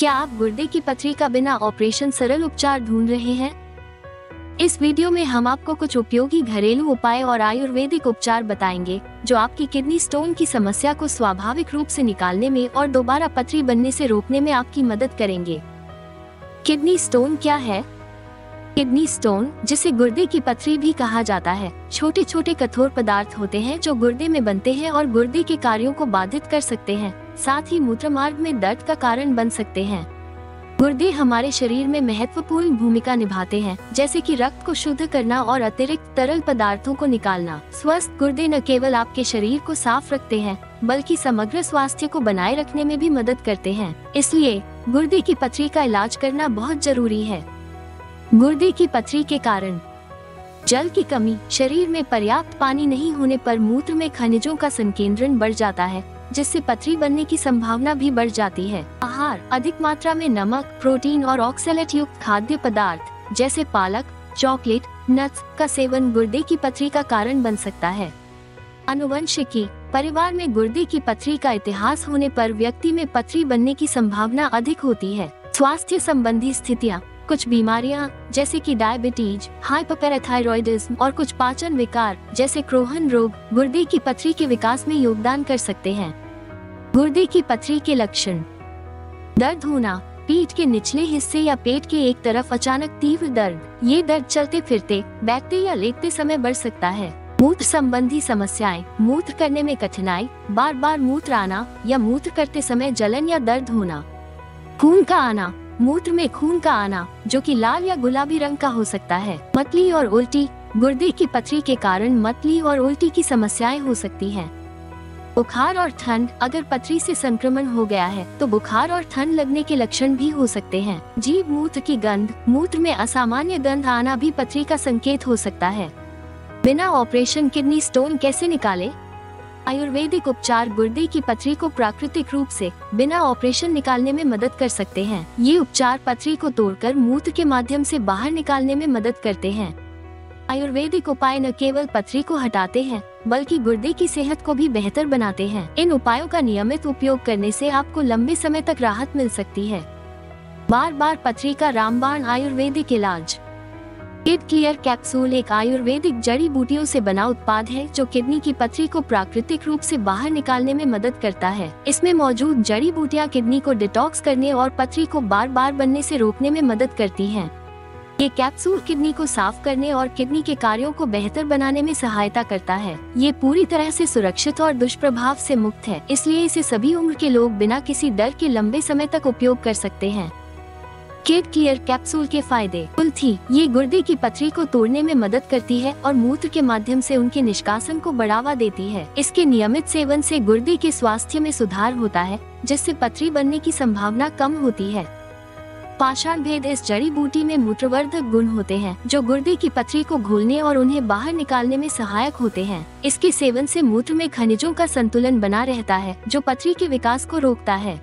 क्या आप गुर्दे की पथरी का बिना ऑपरेशन सरल उपचार ढूंढ रहे हैं? इस वीडियो में हम आपको कुछ उपयोगी घरेलू उपाय और आयुर्वेदिक उपचार बताएंगे जो आपकी किडनी स्टोन की समस्या को स्वाभाविक रूप से निकालने में और दोबारा पथरी बनने से रोकने में आपकी मदद करेंगे। किडनी स्टोन क्या है? किडनी स्टोन, जिसे गुर्दे की पथरी भी कहा जाता है, छोटे छोटे कठोर पदार्थ होते हैं जो गुर्दे में बनते हैं और गुर्दे के कार्यों को बाधित कर सकते हैं, साथ ही मूत्रमार्ग में दर्द का कारण बन सकते हैं। गुर्दे हमारे शरीर में महत्वपूर्ण भूमिका निभाते हैं, जैसे कि रक्त को शुद्ध करना और अतिरिक्त तरल पदार्थों को निकालना। स्वस्थ गुर्दे न केवल आपके शरीर को साफ रखते हैं, बल्कि समग्र स्वास्थ्य को बनाए रखने में भी मदद करते हैं। इसलिए गुर्दे की पथरी का इलाज करना बहुत जरूरी है। गुर्दे की पथरी के कारण: जल की कमी। शरीर में पर्याप्त पानी नहीं होने पर मूत्र में खनिजों का संकेंद्रण बढ़ जाता है, जिससे पथरी बनने की संभावना भी बढ़ जाती है। आहार: अधिक मात्रा में नमक, प्रोटीन और ऑक्सैलेट युक्त खाद्य पदार्थ जैसे पालक, चॉकलेट, नट्स का सेवन गुर्दे की पथरी का कारण बन सकता है। आनुवंशिकी: परिवार में गुर्दे की पथरी का इतिहास होने पर व्यक्ति में पथरी बनने की संभावना अधिक होती है। स्वास्थ्य संबंधी स्थितियाँ: कुछ बीमारियां जैसे कि डायबिटीज, हाइपोपैराथायरॉयडिज्म और कुछ पाचन विकार जैसे क्रोहन रोग गुर्दे की पथरी के विकास में योगदान कर सकते हैं। गुर्दे की पथरी के लक्षण: दर्द होना, पीठ के निचले हिस्से या पेट के एक तरफ अचानक तीव्र दर्द। ये दर्द चलते फिरते, बैठते या लेटते समय बढ़ सकता है। मूत्र संबंधी समस्याएं: मूत्र करने में कठिनाई, बार बार मूत्र आना या मूत्र करते समय जलन या दर्द होना। खून का आना: मूत्र में खून का आना जो कि लाल या गुलाबी रंग का हो सकता है। मतली और उल्टी: गुर्दे की पथरी के कारण मतली और उल्टी की समस्याएं हो सकती हैं। बुखार और ठंड: अगर पथरी से संक्रमण हो गया है तो बुखार और ठंड लगने के लक्षण भी हो सकते हैं। जीभ मूत्र की गंध: मूत्र में असामान्य गंध आना भी पथरी का संकेत हो सकता है। बिना ऑपरेशन किडनी स्टोन कैसे निकाले? आयुर्वेदिक उपचार गुर्दे की पथरी को प्राकृतिक रूप से बिना ऑपरेशन निकालने में मदद कर सकते हैं। ये उपचार पथरी को तोड़कर मूत्र के माध्यम से बाहर निकालने में मदद करते हैं। आयुर्वेदिक उपाय न केवल पथरी को हटाते हैं, बल्कि गुर्दे की सेहत को भी बेहतर बनाते हैं। इन उपायों का नियमित उपयोग करने से आपको लंबे समय तक राहत मिल सकती है। बार बार पथरी का रामबाण आयुर्वेदिक इलाज। किड क्लियर कैप्सूल एक आयुर्वेदिक जड़ी बूटियों से बना उत्पाद है जो किडनी की पथरी को प्राकृतिक रूप से बाहर निकालने में मदद करता है। इसमें मौजूद जड़ी बूटियां किडनी को डिटॉक्स करने और पथरी को बार बार बनने से रोकने में मदद करती हैं। ये कैप्सूल किडनी को साफ करने और किडनी के कार्यों को बेहतर बनाने में सहायता करता है। ये पूरी तरह से सुरक्षित और दुष्प्रभाव से मुक्त है, इसलिए इसे सभी उम्र के लोग बिना किसी डर के लंबे समय तक उपयोग कर सकते हैं। किड क्लियर कैप्सूल के फायदे। कुल्थी: ये गुर्दे की पथरी को तोड़ने में मदद करती है और मूत्र के माध्यम से उनके निष्कासन को बढ़ावा देती है। इसके नियमित सेवन से गुर्दे के स्वास्थ्य में सुधार होता है, जिससे पथरी बनने की संभावना कम होती है। पाषाण भेद: इस जड़ी बूटी में मूत्रवर्धक गुण होते हैं जो गुर्दे की पथरी को घोलने और उन्हें बाहर निकालने में सहायक होते हैं। इसके सेवन से मूत्र में खनिजों का संतुलन बना रहता है जो पथरी के विकास को रोकता है।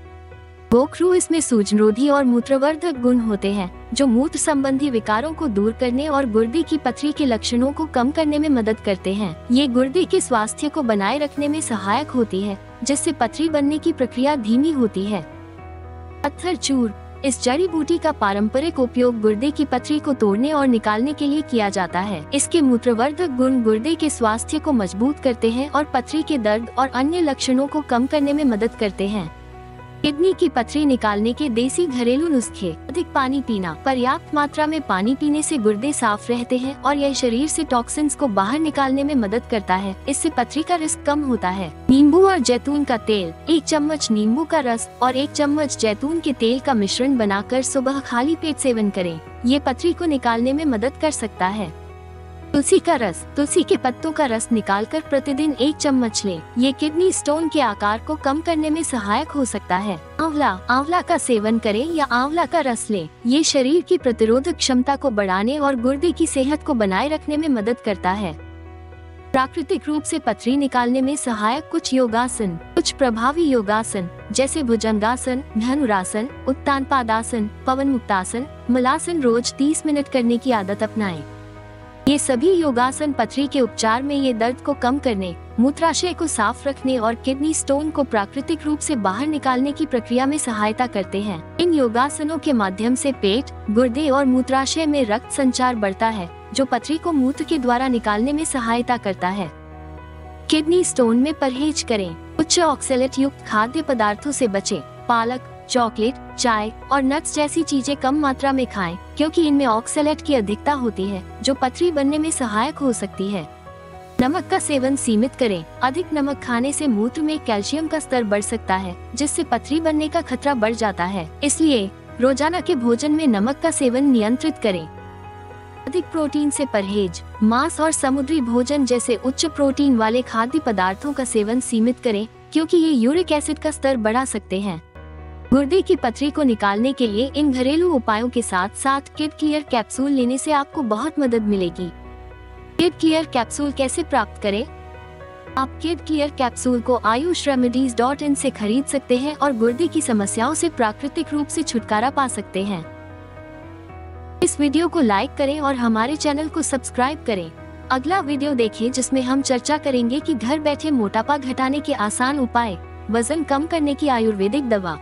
गोखरू: इसमें सूजनरोधी और मूत्रवर्धक गुण होते हैं जो मूत्र संबंधी विकारों को दूर करने और गुर्दे की पथरी के लक्षणों को कम करने में मदद करते हैं। ये गुर्दे के स्वास्थ्य को बनाए रखने में सहायक होती है, जिससे पथरी बनने की प्रक्रिया धीमी होती है। पत्थर चूर्ण: इस जड़ी बूटी का पारंपरिक उपयोग गुर्दे की पथरी को तोड़ने और निकालने के लिए किया जाता है। इसके मूत्रवर्धक गुण गुर्दे के स्वास्थ्य को मजबूत करते हैं और पथरी के दर्द और अन्य लक्षणों को कम करने में मदद करते हैं। किडनी की पथरी निकालने के देसी घरेलू नुस्खे। अधिक पानी पीना: पर्याप्त मात्रा में पानी पीने से गुर्दे साफ रहते हैं और यह शरीर से टॉक्सिन्स को बाहर निकालने में मदद करता है। इससे पथरी का रिस्क कम होता है। नींबू और जैतून का तेल: 1 चम्मच नींबू का रस और 1 चम्मच जैतून के तेल का मिश्रण बनाकर सुबह खाली पेट सेवन करें। ये पथरी को निकालने में मदद कर सकता है। तुलसी का रस: तुलसी के पत्तों का रस निकालकर प्रतिदिन 1 चम्मच लें। ये किडनी स्टोन के आकार को कम करने में सहायक हो सकता है। आंवला का सेवन करें या आंवला का रस लें। ये शरीर की प्रतिरोधक क्षमता को बढ़ाने और गुर्दे की सेहत को बनाए रखने में मदद करता है। प्राकृतिक रूप से पथरी निकालने में सहायक कुछ योगासन। कुछ प्रभावी योगासन जैसे भुजंगासन, धनुरासन, उत्तान पादासन, पवन मुक्तासन, मलासन रोज 30 मिनट करने की आदत अपनाएं। ये सभी योगासन पथरी के उपचार में ये दर्द को कम करने मूत्राशय को साफ रखने और किडनी स्टोन को प्राकृतिक रूप से बाहर निकालने की प्रक्रिया में सहायता करते हैं। इन योगासनों के माध्यम से पेट, गुर्दे और मूत्राशय में रक्त संचार बढ़ता है, जो पथरी को मूत्र के द्वारा निकालने में सहायता करता है। किडनी स्टोन में परहेज करें। उच्च ऑक्सलेट युक्त खाद्य पदार्थों से बचें। पालक, चॉकलेट, चाय और नट्स जैसी चीजें कम मात्रा में खाएं, क्योंकि इनमें ऑक्सलेट की अधिकता होती है, जो पथरी बनने में सहायक हो सकती है। नमक का सेवन सीमित करें। अधिक नमक खाने से मूत्र में कैल्शियम का स्तर बढ़ सकता है, जिससे पथरी बनने का खतरा बढ़ जाता है। इसलिए रोजाना के भोजन में नमक का सेवन नियंत्रित करें। अधिक प्रोटीन से परहेज। मांस और समुद्री भोजन जैसे उच्च प्रोटीन वाले खाद्य पदार्थों का सेवन सीमित करें, क्योंकि ये यूरिक एसिड का स्तर बढ़ा सकते हैं। गुर्दे की पथरी को निकालने के लिए इन घरेलू उपायों के साथ साथ किड क्लियर कैप्सूल लेने से आपको बहुत मदद मिलेगी। किड क्लियर कैप्सूल कैसे प्राप्त करें? आप किड क्लियर कैप्सूल को ayushremedies.in से खरीद सकते हैं और गुर्दे की समस्याओं से प्राकृतिक रूप से छुटकारा पा सकते हैं। इस वीडियो को लाइक करें और हमारे चैनल को सब्सक्राइब करें। अगला वीडियो देखें, जिसमें हम चर्चा करेंगे कि घर बैठे मोटापा घटाने के आसान उपाय, वजन कम करने की आयुर्वेदिक दवा।